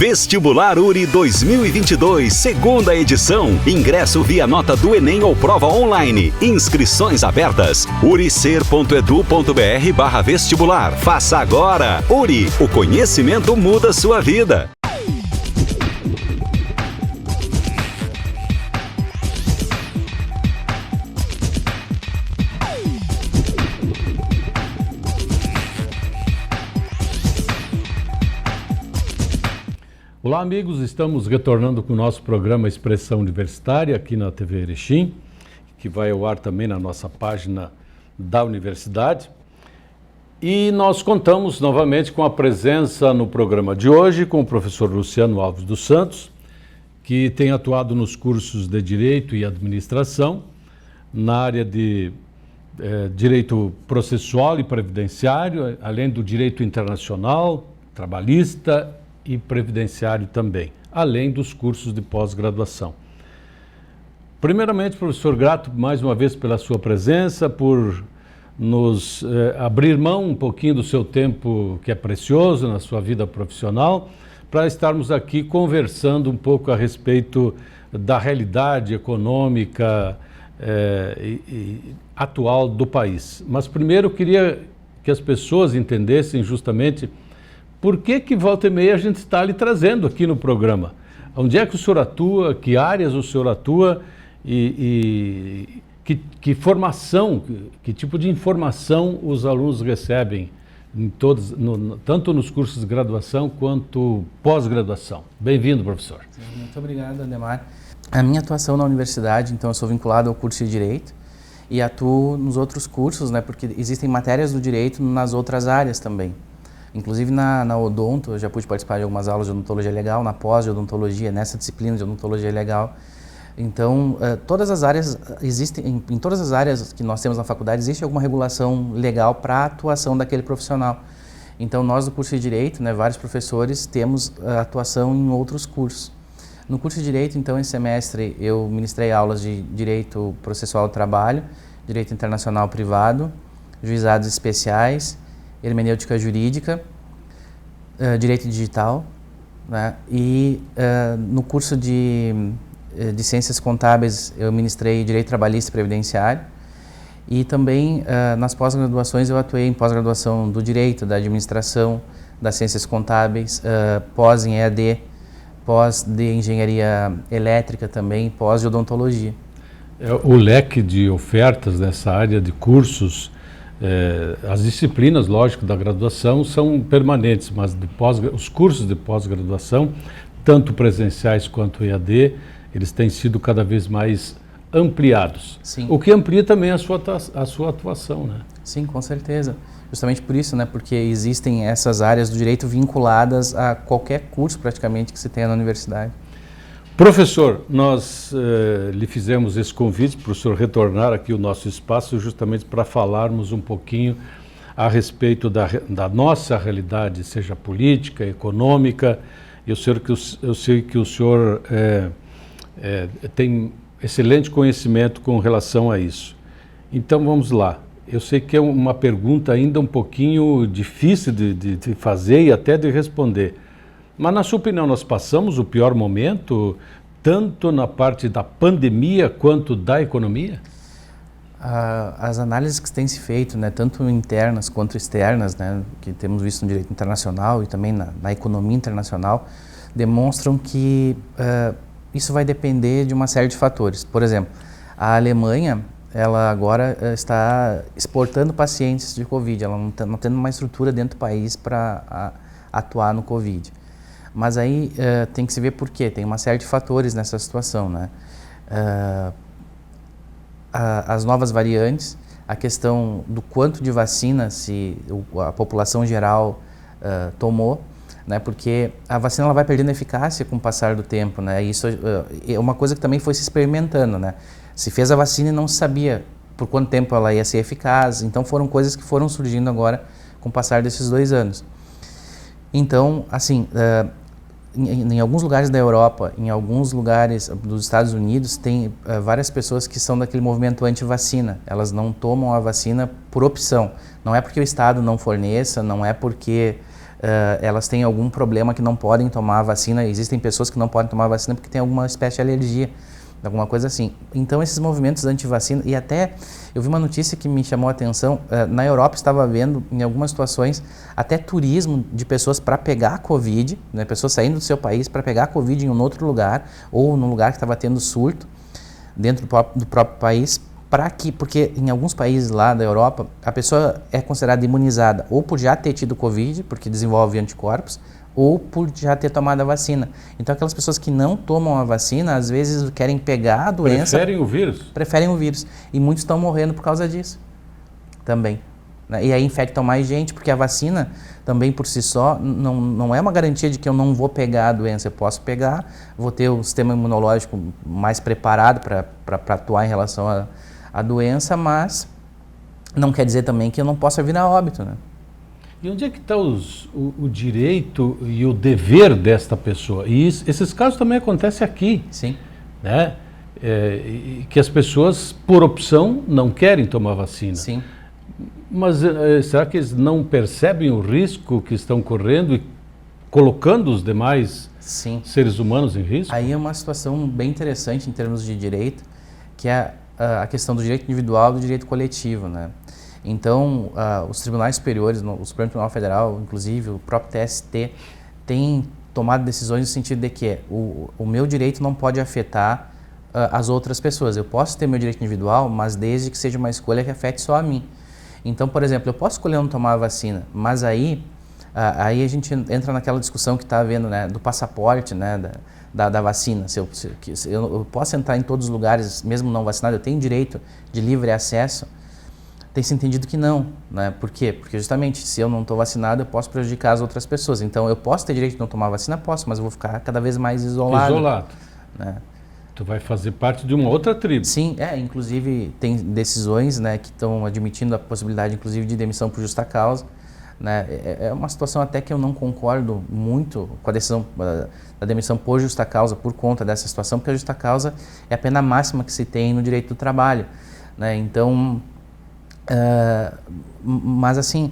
Vestibular URI 2022, segunda edição. Ingresso via nota do Enem ou prova online. Inscrições abertas. uricer.edu.br/vestibular. Faça agora. URI, o conhecimento muda sua vida. Olá amigos, estamos retornando com o nosso programa Expressão Universitária aqui na TV Erechim, que vai ao ar também na nossa página da universidade. E nós contamos novamente com a presença no programa de hoje com o professor Luciano Alves dos Santos, que tem atuado nos cursos de Direito e Administração, na área de Direito Processual e Previdenciário, além do Direito Internacional, Trabalhista e Previdenciário também, além dos cursos de pós-graduação. Primeiramente, professor, grato mais uma vez pela sua presença, por nos abrir mão um pouquinho do seu tempo, que é precioso na sua vida profissional, para estarmos aqui conversando um pouco a respeito da realidade econômica atual do país. Mas primeiro eu queria que as pessoas entendessem justamente por que volta e meia a gente está lhe trazendo aqui no programa? Onde é que o senhor atua, que áreas o senhor atua e que formação, que tipo de informação os alunos recebem, tanto nos cursos de graduação quanto pós-graduação? Bem-vindo, professor. Muito obrigado, Ademar. A minha atuação na universidade, então eu sou vinculado ao curso de Direito e atuo nos outros cursos, né, porque existem matérias do Direito nas outras áreas também. Inclusive na odonto, eu já pude participar de algumas aulas de odontologia legal, na pós de odontologia, nessa disciplina de odontologia legal. Então, todas as áreas existem, em todas as áreas que nós temos na faculdade, existe alguma regulação legal para a atuação daquele profissional. Então, nós do curso de Direito, né, vários professores, temos atuação em outros cursos. No curso de Direito, então, esse semestre, eu ministrei aulas de Direito Processual do Trabalho, Direito Internacional Privado, Juizados Especiais, Hermenêutica Jurídica, Direito Digital, né? E no curso de Ciências Contábeis eu ministrei Direito Trabalhista e Previdenciário e também nas pós-graduações eu atuei em pós-graduação do Direito, da Administração, das Ciências Contábeis, pós em EAD, pós de Engenharia Elétrica também, pós de Odontologia. O leque de ofertas nessa área de cursos, as disciplinas, lógico, da graduação são permanentes, mas os cursos de pós-graduação, tanto presenciais quanto EAD, eles têm sido cada vez mais ampliados. Sim. O que amplia também a sua atuação, né? Sim, com certeza. Justamente por isso, né? Porque existem essas áreas do direito vinculadas a qualquer curso praticamente que se tenha na universidade. Professor, nós lhe fizemos esse convite para o senhor retornar aqui ao nosso espaço justamente para falarmos um pouquinho a respeito da nossa realidade, seja política, econômica. Eu sei que o senhor tem excelente conhecimento com relação a isso. Então vamos lá. Eu sei que é uma pergunta ainda um pouquinho difícil de fazer e até de responder. Mas, na sua opinião, nós passamos o pior momento, tanto na parte da pandemia quanto da economia? As análises que têm se feito, né, tanto internas quanto externas, né, que temos visto no direito internacional e também na economia internacional, demonstram que isso vai depender de uma série de fatores. Por exemplo, a Alemanha, ela agora está exportando pacientes de Covid, ela não está tendo uma estrutura dentro do país para atuar no Covid. Mas aí tem que se ver por quê, tem uma série de fatores nessa situação, né? As novas variantes, a questão do quanto de vacina a população geral tomou, né? Porque a vacina ela vai perdendo eficácia com o passar do tempo, né? Isso é uma coisa que também foi se experimentando, né? Se fez a vacina e não se sabia por quanto tempo ela ia ser eficaz, então foram coisas que foram surgindo agora com o passar desses 2 anos. Então, assim, em alguns lugares da Europa, em alguns lugares dos Estados Unidos, tem várias pessoas que são daquele movimento anti-vacina. Elas não tomam a vacina por opção. Não é porque o Estado não forneça, não é porque elas têm algum problema que não podem tomar a vacina. Existem pessoas que não podem tomar a vacina porque têm alguma espécie de alergia, alguma coisa assim. Então, esses movimentos anti-vacina, e até eu vi uma notícia que me chamou a atenção, na Europa estava havendo, em algumas situações, até turismo de pessoas para pegar a Covid, né, pessoas saindo do seu país para pegar a Covid em um outro lugar, ou num lugar que estava tendo surto, dentro do próprio país, porque em alguns países lá da Europa, a pessoa é considerada imunizada ou por já ter tido Covid, porque desenvolve anticorpos, ou por já ter tomado a vacina. Então, aquelas pessoas que não tomam a vacina, às vezes querem pegar a doença... Preferem o vírus. Preferem o vírus. E muitos estão morrendo por causa disso também. Né? E aí infectam mais gente, porque a vacina também por si só não é uma garantia de que eu não vou pegar a doença. Eu posso pegar, vou ter o sistema imunológico mais preparado para atuar em relação à doença, mas não quer dizer também que eu não possa vir a óbito, né? E onde é que está o direito e o dever desta pessoa? E esses casos também acontecem aqui. Sim. Né? Que as pessoas, por opção, não querem tomar vacina. Sim. Mas será que eles não percebem o risco que estão correndo e colocando os demais seres humanos em risco? Aí é uma situação bem interessante em termos de direito, que é a questão do direito individual e do direito coletivo, né? Então, os tribunais superiores, o Supremo Tribunal Federal, inclusive o próprio TST, têm tomado decisões no sentido de que o meu direito não pode afetar as outras pessoas. Eu posso ter meu direito individual, mas desde que seja uma escolha que afete só a mim. Então, por exemplo, eu posso escolher não tomar a vacina, mas aí a gente entra naquela discussão que está havendo, né, do passaporte, né, da vacina. Eu posso entrar em todos os lugares, mesmo não vacinado, eu tenho direito de livre acesso. Tem se entendido que não, né? Por quê? Porque justamente se eu não estou vacinado, eu posso prejudicar as outras pessoas. Então, eu posso ter direito de não tomar vacina? Posso, mas eu vou ficar cada vez mais isolado. Isolado. Né? Tu vai fazer parte de uma outra tribo. Sim, inclusive tem decisões, né, que estão admitindo a possibilidade, inclusive, de demissão por justa causa. Né? É uma situação até que eu não concordo muito com a decisão da demissão por justa causa, por conta dessa situação, porque a justa causa é a pena máxima que se tem no direito do trabalho. Né? Então... mas assim,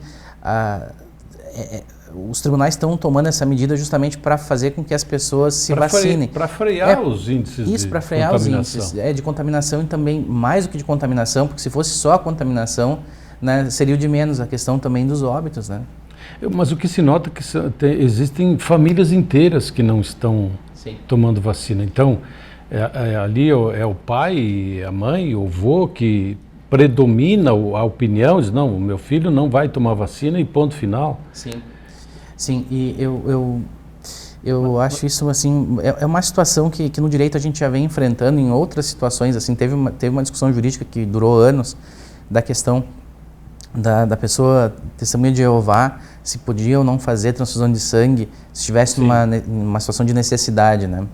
os tribunais estão tomando essa medida justamente para fazer com que as pessoas se vacinem. Para frear os índices de para frear os índices de contaminação, e também mais do que de contaminação, porque se fosse só a contaminação, né, seria o de menos, a questão também dos óbitos. Né? Mas o que se nota é que existem famílias inteiras que não estão tomando vacina. Então, ali é o pai, a mãe, o avô que... predomina a opinião, diz, não, o meu filho não vai tomar vacina e ponto final. Sim, e eu acho isso, assim, é uma situação que no direito a gente já vem enfrentando em outras situações, assim, teve uma discussão jurídica que durou anos, da questão da pessoa testemunha de Jeová, se podia ou não fazer transfusão de sangue, se estivesse numa situação de necessidade, né?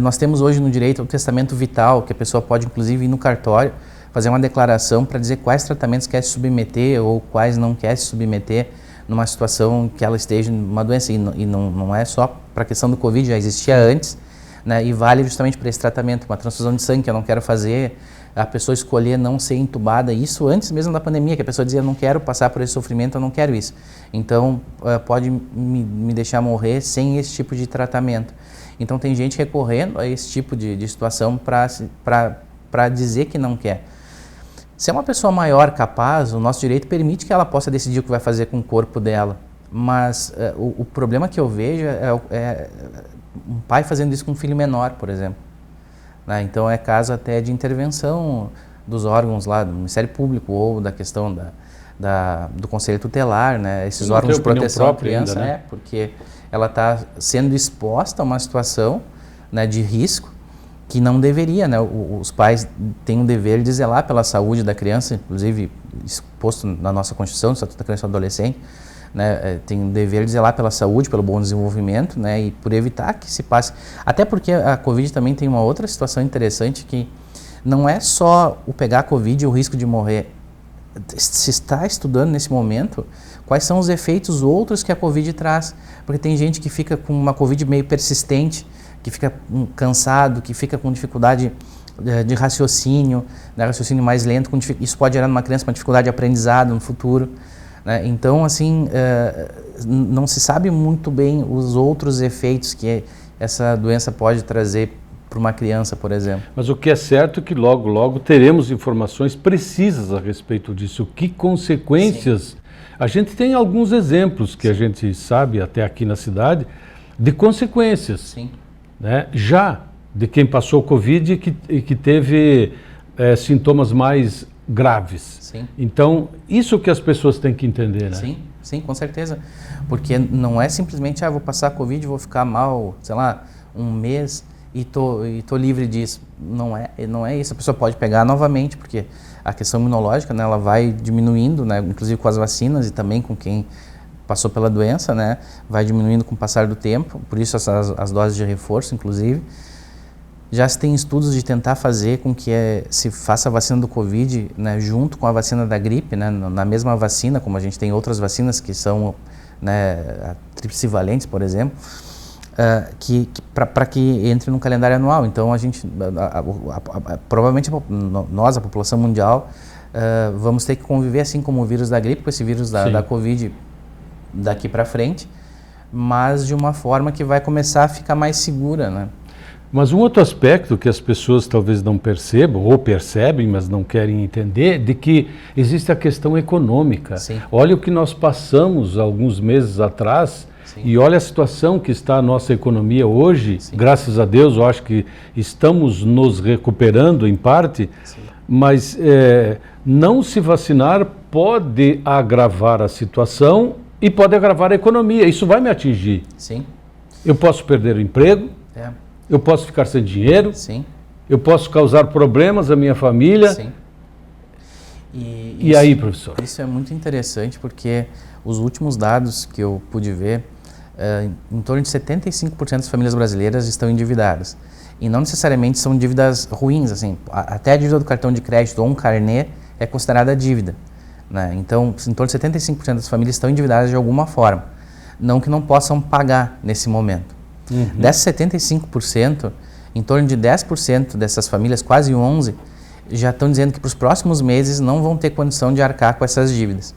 Nós temos hoje no direito o testamento vital, que a pessoa pode, inclusive, ir no cartório, fazer uma declaração para dizer quais tratamentos quer se submeter ou quais não quer se submeter numa situação que ela esteja numa doença. E não é só para a questão do Covid, já existia antes, né, e vale justamente para esse tratamento, uma transfusão de sangue que eu não quero fazer, a pessoa escolher não ser entubada, isso antes mesmo da pandemia, que a pessoa dizia, eu não quero passar por esse sofrimento, eu não quero isso. Então, pode me deixar morrer sem esse tipo de tratamento. Então, tem gente recorrendo a esse tipo de situação para dizer que não quer. Se é uma pessoa maior capaz, o nosso direito permite que ela possa decidir o que vai fazer com o corpo dela. Mas o problema que eu vejo é um pai fazendo isso com um filho menor, por exemplo. Né? Então, é caso até de intervenção dos órgãos lá, do Ministério Público ou da questão do Conselho Tutelar, né? Esses órgãos de proteção à criança, ainda, né? Porque ela está sendo exposta a uma situação, né, de risco que não deveria, né? Os pais têm o dever de zelar pela saúde da criança, inclusive exposto na nossa Constituição, no Estatuto da Criança e do Adolescente, né? Tem o dever de zelar pela saúde, pelo bom desenvolvimento, né? E por evitar que se passe... Até porque a Covid também tem uma outra situação interessante, que não é só o pegar a Covid e o risco de morrer. Se está estudando nesse momento quais são os efeitos outros que a Covid traz, porque tem gente que fica com uma Covid meio persistente, que fica cansado, que fica com dificuldade de raciocínio, né, raciocínio mais lento, isso pode gerar numa criança uma dificuldade de aprendizado no futuro, né? Então, assim, não se sabe muito bem os outros efeitos que essa doença pode trazer para uma criança, por exemplo. Mas o que é certo é que logo, logo teremos informações precisas a respeito disso. Que consequências... Sim. A gente tem alguns exemplos que a gente sabe até aqui na cidade de consequências. Sim. Né? Já de quem passou o Covid e que teve sintomas mais graves. Sim. Então, isso que as pessoas têm que entender, né? Sim, sim, com certeza. Porque não é simplesmente, vou passar a Covid, vou ficar mal, sei lá, um mês e tô livre disso. Não é isso. A pessoa pode pegar novamente, porque a questão imunológica, né, ela vai diminuindo, né, inclusive com as vacinas e também com quem passou pela doença, né, vai diminuindo com o passar do tempo, por isso as doses de reforço, inclusive. Já se tem estudos de tentar fazer com que se faça a vacina do Covid, né, junto com a vacina da gripe, né, na mesma vacina, como a gente tem outras vacinas que são, né, tríplice-valentes, por exemplo, para que entre no calendário anual. Então, a gente, provavelmente nós, a população mundial, vamos ter que conviver, assim como o vírus da gripe, com esse vírus da Covid daqui para frente, mas de uma forma que vai começar a ficar mais segura, né? Mas um outro aspecto que as pessoas talvez não percebam, ou percebem, mas não querem entender, de que existe a questão econômica. Sim. Olha o que nós passamos alguns meses atrás, sim, e olha a situação que está a nossa economia hoje. Sim. Graças a Deus, eu acho que estamos nos recuperando em parte, sim, mas não se vacinar pode agravar a situação e pode agravar a economia. Isso vai me atingir. Sim. Eu posso perder o emprego. Eu posso ficar sem dinheiro. Sim. Eu posso causar problemas à minha família. Sim. E aí, professor? Isso é muito interessante porque os últimos dados que eu pude ver, em torno de 75% das famílias brasileiras estão endividadas. E não necessariamente são dívidas ruins, assim, até a dívida do cartão de crédito ou um carnê é considerada dívida, né? Então, em torno de 75% das famílias estão endividadas de alguma forma. Não que não possam pagar nesse momento. Uhum. Desses 75%, em torno de 10% dessas famílias, quase 11%, já estão dizendo que para os próximos meses não vão ter condição de arcar com essas dívidas.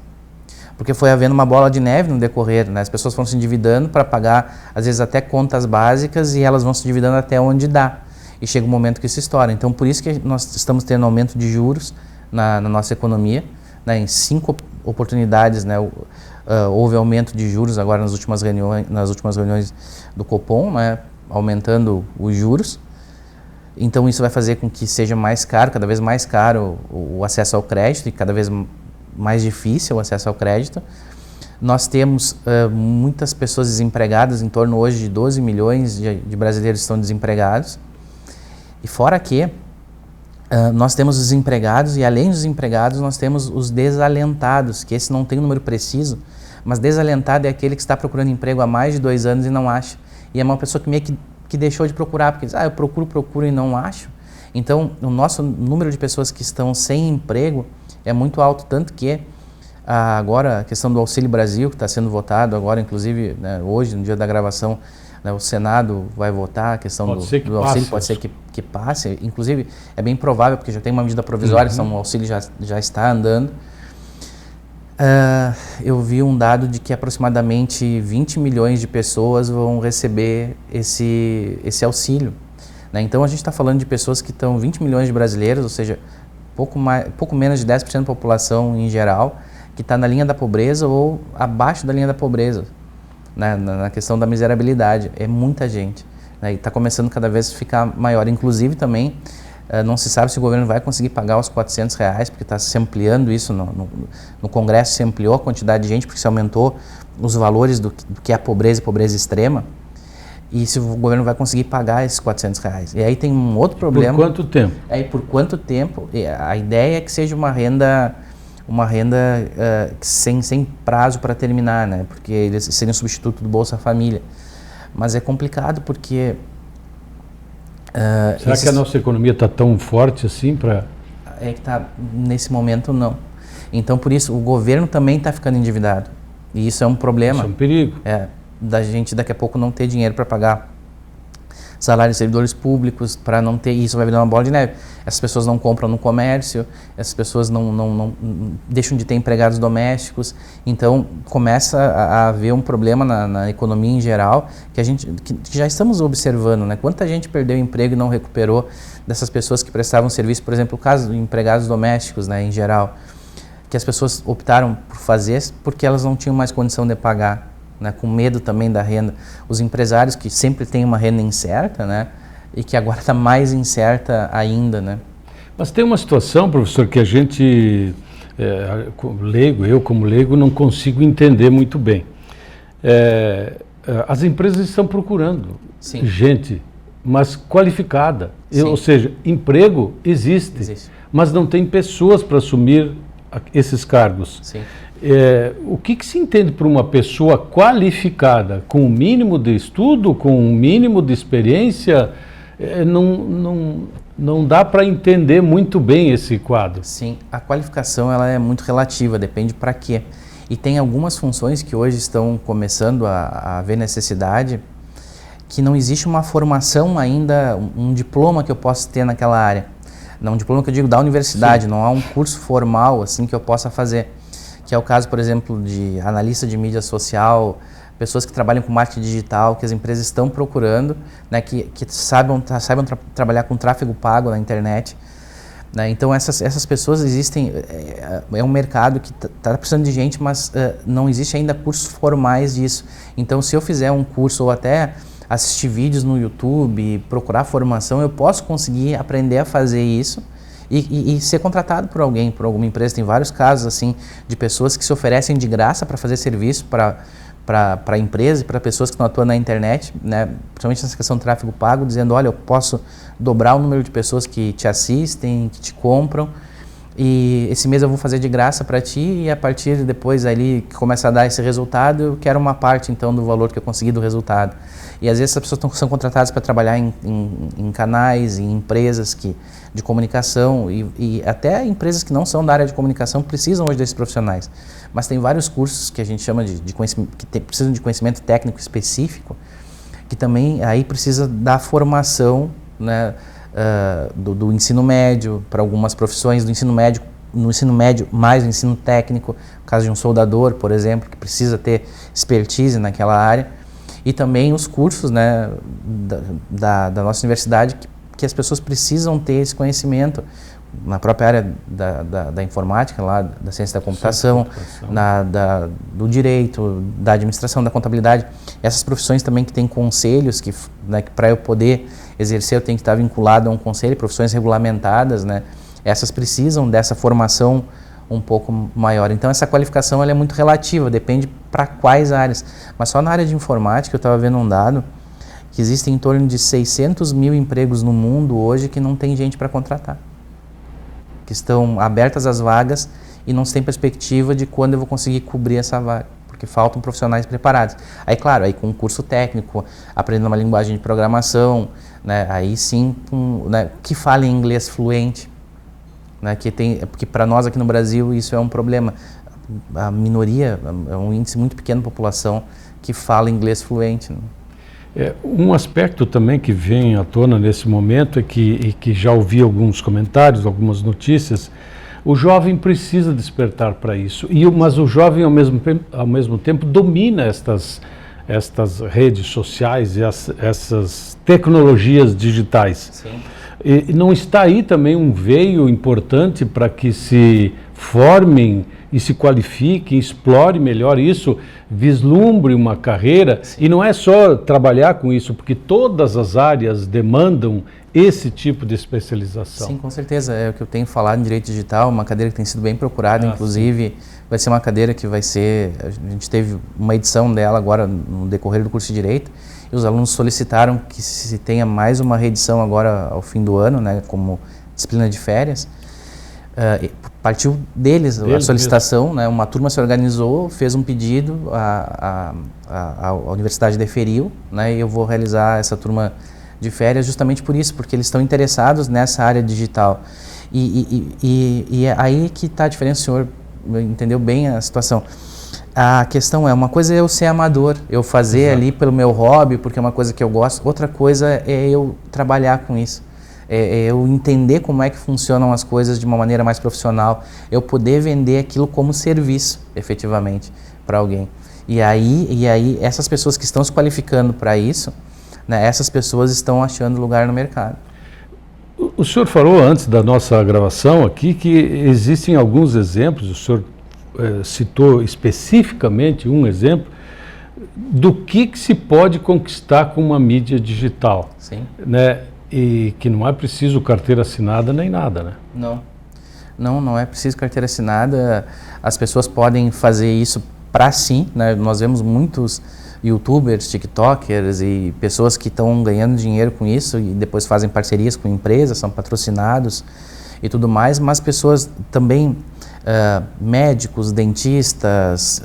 Porque foi havendo uma bola de neve no decorrer, né? As pessoas vão se endividando para pagar, às vezes, até contas básicas e elas vão se endividando até onde dá. E chega um momento que isso estoura. Então, por isso que nós estamos tendo aumento de juros na nossa economia, né? Em 5 oportunidades, né? Houve aumento de juros agora nas últimas reuniões do Copom, né, aumentando os juros. Então isso vai fazer com que seja mais caro, cada vez mais caro o acesso ao crédito e cada vez mais difícil o acesso ao crédito. Nós temos muitas pessoas desempregadas, em torno hoje de 12 milhões de brasileiros estão desempregados. E fora que nós temos os desempregados e além dos desempregados nós temos os desalentados, que esse não tem um número preciso, mas desalentado é aquele que está procurando emprego há mais de 2 anos e não acha. E é uma pessoa que meio que deixou de procurar, porque diz, eu procuro e não acho. Então, o nosso número de pessoas que estão sem emprego é muito alto, tanto que agora a questão do Auxílio Brasil, que está sendo votado agora, inclusive, né, hoje, no dia da gravação, né, o Senado vai votar a questão do auxílio, pode ser que passe. Inclusive, é bem provável, porque já tem uma medida provisória, então o auxílio já está andando. Eu vi um dado de que aproximadamente 20 milhões de pessoas vão receber esse auxílio, né? Então, a gente está falando de pessoas que estão, 20 milhões de brasileiros, ou seja, pouco menos de 10% da população em geral, que está na linha da pobreza ou abaixo da linha da pobreza, né, na questão da miserabilidade. É muita gente, né, e está começando cada vez a ficar maior. Inclusive também não se sabe se o governo vai conseguir pagar os R$400, porque está se ampliando isso, no Congresso se ampliou a quantidade de gente, porque se aumentou os valores do que é a pobreza e pobreza extrema, e se o governo vai conseguir pagar esses R$400. E aí tem um outro problema. Por quanto tempo? Por quanto tempo? A ideia é que seja uma renda sem prazo para terminar, né? Porque eles seriam substituto do Bolsa Família. Mas é complicado porque... Será que a nossa economia está tão forte assim para... É que está, nesse momento, não. Então, por isso, o governo também está ficando endividado. E isso é um problema. Isso é um perigo. Da gente, daqui a pouco, não ter dinheiro para pagar salários de servidores públicos, para não ter isso, vai virar uma bola de neve. Essas pessoas não compram no comércio, essas pessoas não deixam de ter empregados domésticos, então começa a haver um problema na economia em geral, que já estamos observando, né? Quanta gente perdeu emprego e não recuperou dessas pessoas que prestavam serviço, por exemplo, o caso de empregados domésticos, né, em geral, que as pessoas optaram por fazer porque elas não tinham mais condição de pagar, né, com medo também da renda. Os empresários que sempre têm uma renda incerta, né, e que agora está mais incerta ainda, né. Mas tem uma situação, professor, que a gente, eu como leigo, não consigo entender muito bem. As empresas estão procurando Sim. gente, mas qualificada. Sim. Ou seja, emprego existe, mas não tem pessoas para assumir esses cargos. Sim. O que se entende por uma pessoa qualificada, com o mínimo de estudo, com o mínimo de experiência? Não dá para entender muito bem esse quadro. Sim, a qualificação ela é muito relativa, depende para quê. E tem algumas funções que hoje estão começando a haver necessidade, que não existe uma formação ainda, um diploma que eu possa ter naquela área. Não, um diploma que eu digo da universidade, Sim. Não há um curso formal assim que eu possa fazer. Que é o caso, por exemplo, de analista de mídia social, pessoas que trabalham com marketing digital, que as empresas estão procurando, né, que saibam trabalhar com tráfego pago na internet. Né? Então essas pessoas existem, é um mercado que está precisando de gente, mas não existe ainda cursos formais disso. Então se eu fizer um curso ou até assistir vídeos no YouTube, procurar formação, eu posso conseguir aprender a fazer isso e ser contratado por alguém, por alguma empresa. Tem vários casos assim de pessoas que se oferecem de graça para fazer serviço para a empresa e para pessoas que estão atuando na internet, né, principalmente nessa questão do tráfego pago, dizendo, olha, eu posso dobrar o número de pessoas que te assistem, que te compram, e esse mês eu vou fazer de graça para ti, e a partir de depois ali que começa a dar esse resultado, eu quero uma parte então do valor que eu consegui do resultado. E às vezes essas pessoas são contratadas para trabalhar em canais, em empresas de comunicação, e até empresas que não são da área de comunicação precisam hoje desses profissionais. Mas tem vários cursos que a gente chama de conhecimento, que precisam de conhecimento técnico específico, que também aí precisa da formação, né, do ensino médio, para algumas profissões do ensino médio, no ensino médio mais no ensino técnico, no caso de um soldador, por exemplo, que precisa ter expertise naquela área, e também os cursos, né, da nossa universidade, que as pessoas precisam ter esse conhecimento na própria área da informática, lá, da ciência da computação, do direito, da administração, da contabilidade. Essas profissões também que têm conselhos, que para eu poder exercer eu tenho que estar vinculado a um conselho, profissões regulamentadas, né? Essas precisam dessa formação um pouco maior. Então essa qualificação ela é muito relativa, depende para quais áreas. Mas só na área de informática eu estava vendo um dado que existem em torno de 600 mil empregos no mundo hoje que não tem gente para contratar. Que estão abertas as vagas e não se tem perspectiva de quando eu vou conseguir cobrir essa vaga, porque faltam profissionais preparados. Aí, claro, aí com um curso técnico, aprendendo uma linguagem de programação, né, aí sim, né, que fale inglês fluente, né, porque para nós aqui no Brasil isso é um problema. A minoria, é um índice muito pequeno de população que fala inglês fluente, né? Um aspecto também que vem à tona nesse momento é que já ouvi alguns comentários, algumas notícias, o jovem precisa despertar para isso, mas o jovem ao mesmo tempo domina estas redes sociais e essas tecnologias digitais. Sim. E não está aí também um veio importante para que se formem e se qualifique, explore melhor isso, vislumbre uma carreira. Sim. E não é só trabalhar com isso, porque todas as áreas demandam esse tipo de especialização. Sim, com certeza. É o que eu tenho falado em Direito Digital, uma cadeira que tem sido bem procurada, inclusive vai ser uma cadeira que vai ser, a gente teve uma edição dela agora no decorrer do curso de Direito, e os alunos solicitaram que se tenha mais uma reedição agora ao fim do ano, né, como disciplina de férias. Partiu deles a solicitação, né? Uma turma se organizou, fez um pedido, a universidade deferiu, né? E eu vou realizar essa turma de férias justamente por isso, porque eles estão interessados nessa área digital. E é aí que está a diferença, o senhor entendeu bem a situação. A questão é, uma coisa é eu ser amador, eu fazer ali pelo meu hobby, porque é uma coisa que eu gosto. Outra coisa é eu trabalhar com isso. É eu entender como é que funcionam as coisas de uma maneira mais profissional. Eu poder vender aquilo como serviço, efetivamente, para alguém. E aí, essas pessoas que estão se qualificando para isso, né, essas pessoas estão achando lugar no mercado. O senhor falou antes da nossa gravação aqui que existem alguns exemplos, o senhor citou especificamente um exemplo do que se pode conquistar com uma mídia digital. Sim. Né? E que não é preciso carteira assinada nem nada, né? Não é preciso carteira assinada. As pessoas podem fazer isso para si, né? Nós vemos muitos YouTubers, TikTokers e pessoas que estão ganhando dinheiro com isso e depois fazem parcerias com empresas, são patrocinados e tudo mais, mas pessoas também, médicos, dentistas,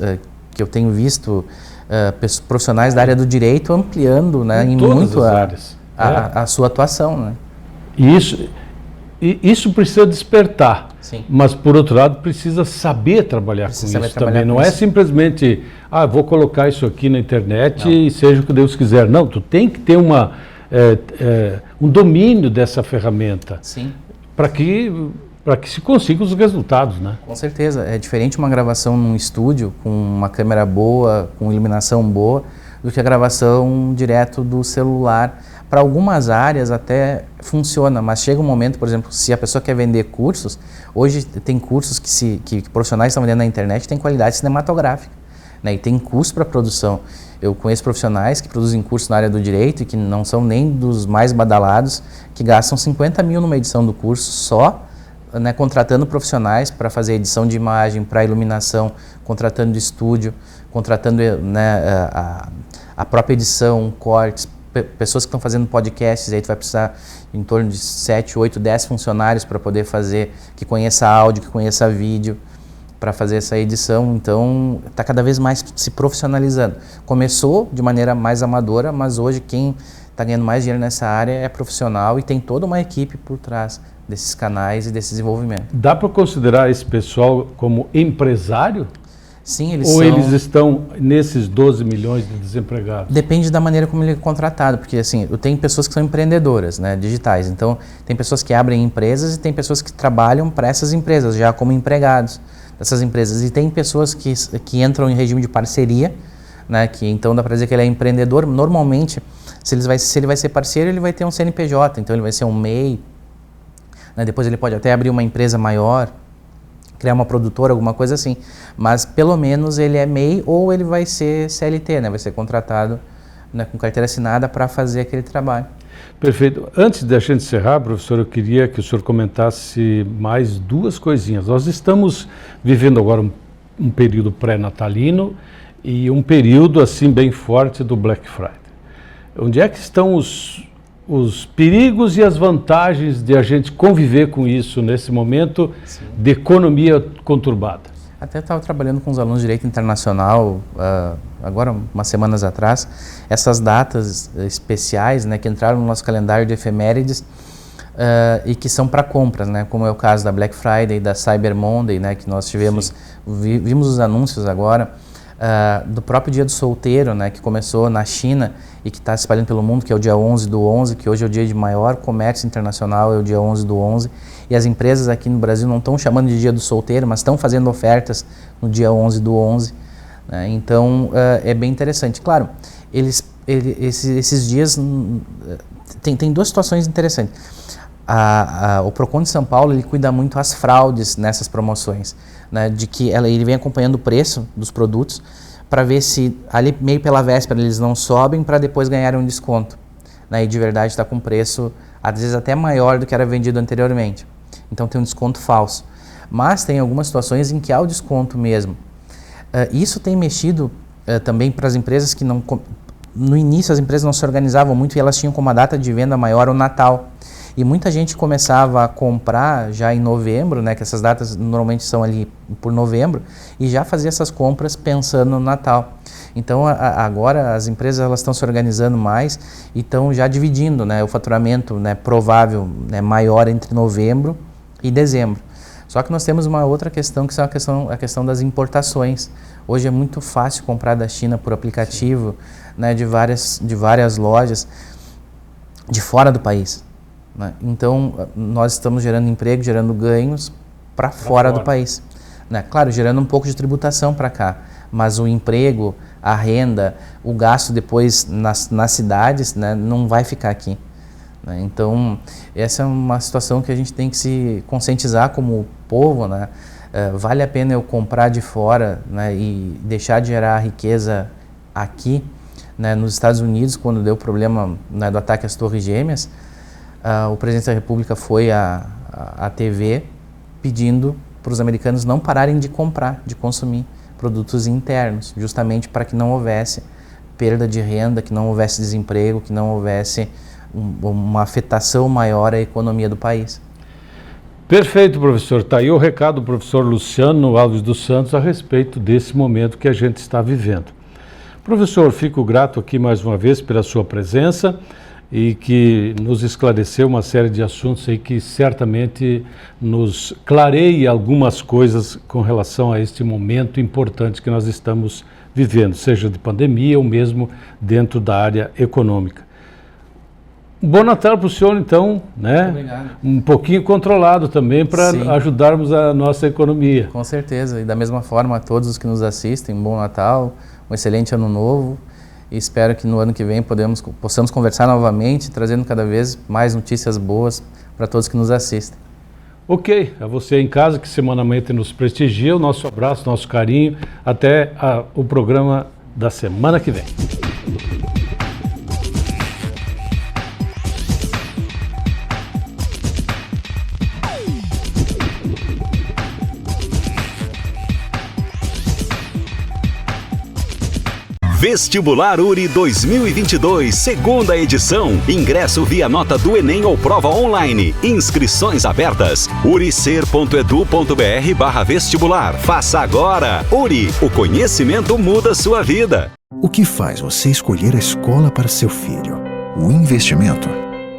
que eu tenho visto, profissionais da área do direito ampliando, né, em muito a sua atuação, né? E isso precisa despertar. Sim. Mas, por outro lado, precisa saber trabalhar com isso também. Não é simplesmente, vou colocar isso aqui na internet e seja o que Deus quiser. Não, tu tem que ter um domínio dessa ferramenta. Sim. Para que se consiga os resultados, né? Com certeza. É diferente uma gravação num estúdio, com uma câmera boa, com iluminação boa, do que a gravação direto do celular. Para algumas áreas até funciona, mas chega um momento, por exemplo, se a pessoa quer vender cursos, hoje tem cursos que profissionais estão vendendo na internet, tem qualidade cinematográfica, né? E tem custo para produção. Eu conheço profissionais que produzem cursos na área do direito e que não são nem dos mais badalados, que gastam 50 mil numa edição do curso só, né, contratando profissionais para fazer edição de imagem, para iluminação, contratando estúdio, contratando, né, a própria edição, cortes, pessoas que estão fazendo podcasts, aí tu vai precisar em torno de 7, 8, 10 funcionários para poder fazer, que conheça áudio, que conheça vídeo, para fazer essa edição. Então, está cada vez mais se profissionalizando. Começou de maneira mais amadora, mas hoje quem está ganhando mais dinheiro nessa área é profissional e tem toda uma equipe por trás desses canais e desse desenvolvimento. Dá para considerar esse pessoal como empresário? Sim, eles Ou eles estão nesses 12 milhões de desempregados? Depende da maneira como ele é contratado, porque assim, eu tenho pessoas que são empreendedoras, né, digitais, então tem pessoas que abrem empresas e tem pessoas que trabalham para essas empresas, já como empregados dessas empresas, e tem pessoas que entram em regime de parceria, né, que então dá para dizer que ele é empreendedor. Normalmente, se ele vai ser parceiro, ele vai ter um CNPJ, então ele vai ser um MEI, né, depois ele pode até abrir uma empresa maior, criar uma produtora, alguma coisa assim, mas pelo menos ele é MEI ou ele vai ser CLT, né? Vai ser contratado, né, com carteira assinada para fazer aquele trabalho. Perfeito. Antes de a gente encerrar, professor, eu queria que o senhor comentasse mais duas coisinhas. Nós estamos vivendo agora um período pré-natalino e um período assim bem forte do Black Friday. Onde é que estão os perigos e as vantagens de a gente conviver com isso nesse momento de economia conturbada? Até estava trabalhando com os alunos de Direito Internacional, agora umas semanas atrás, essas datas especiais, né, que entraram no nosso calendário de efemérides e que são para compras, né, como é o caso da Black Friday, da Cyber Monday, né, que nós tivemos, vimos os anúncios agora, do próprio Dia do Solteiro, né, que começou na China e que está se espalhando pelo mundo, que é o dia 11/11, que hoje é o dia de maior comércio internacional, é o dia 11/11, e as empresas aqui no Brasil não estão chamando de Dia do Solteiro, mas estão fazendo ofertas no dia 11/11, né? Então é bem interessante. Claro, esses dias tem duas situações interessantes. O Procon de São Paulo, ele cuida muito as fraudes nessas promoções, né, de que ele vem acompanhando o preço dos produtos para ver se ali meio pela véspera eles não sobem para depois ganharem um desconto, né, e de verdade está com preço às vezes até maior do que era vendido anteriormente. Então tem um desconto falso. Mas tem algumas situações em que há o desconto mesmo. Isso tem mexido também para as empresas que não... No início as empresas não se organizavam muito e elas tinham como a data de venda maior o Natal. E muita gente começava a comprar já em novembro, né, que essas datas normalmente são ali por novembro, e já fazia essas compras pensando no Natal. Então agora as empresas elas estão se organizando mais e estão já dividindo, né, o faturamento, né, provável, né, maior entre novembro e dezembro. Só Só que nós temos uma outra questão, que é a questão das importações. Hoje é muito fácil comprar da China por aplicativo, né, de várias lojas de fora do país, né? Então, nós estamos gerando emprego, gerando ganhos para fora do país, né? Claro, gerando um pouco de tributação para cá, mas o emprego, a renda, o gasto depois nas cidades, né, não vai ficar aqui. Então, essa é uma situação que a gente tem que se conscientizar como povo, né? Vale a pena eu comprar de fora, né, e deixar de gerar riqueza aqui, né? Nos Estados Unidos, quando deu o problema, né, do ataque às Torres Gêmeas, o presidente da República foi à TV pedindo para os americanos não pararem de comprar, de consumir produtos internos, justamente para que não houvesse perda de renda, que não houvesse desemprego, que não houvesse uma afetação maior à economia do país. Perfeito, professor. Está aí o recado do professor Luciano Alves dos Santos a respeito desse momento que a gente está vivendo. Professor, fico grato aqui mais uma vez pela sua presença e que nos esclareceu uma série de assuntos aí que certamente nos clareia algumas coisas com relação a este momento importante que nós estamos vivendo, seja de pandemia ou mesmo dentro da área econômica. Bom Natal para o senhor, então, né? Obrigado. Um pouquinho controlado também para ajudarmos a nossa economia. Com certeza, e da mesma forma a todos os que nos assistem, bom Natal, um excelente ano novo, e espero que no ano que vem possamos conversar novamente, trazendo cada vez mais notícias boas para todos que nos assistem. Ok, a você em casa que semanalmente nos prestigia, o nosso abraço, nosso carinho, até o programa da semana que vem. Vestibular URI 2022, segunda edição. Ingresso via nota do Enem ou prova online. Inscrições abertas. uricer.edu.br/vestibular. Faça agora. URI, o conhecimento muda sua vida. O que faz você escolher a escola para seu filho? O investimento?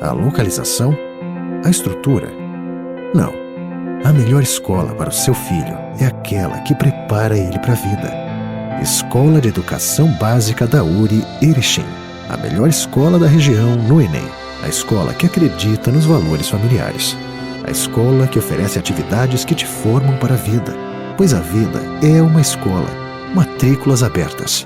A localização? A estrutura? Não. A melhor escola para o seu filho é aquela que prepara ele para a vida. Escola de Educação Básica da URI Erechim. A melhor escola da região no Enem. A escola que acredita nos valores familiares. A escola que oferece atividades que te formam para a vida. Pois a vida é uma escola. Matrículas abertas.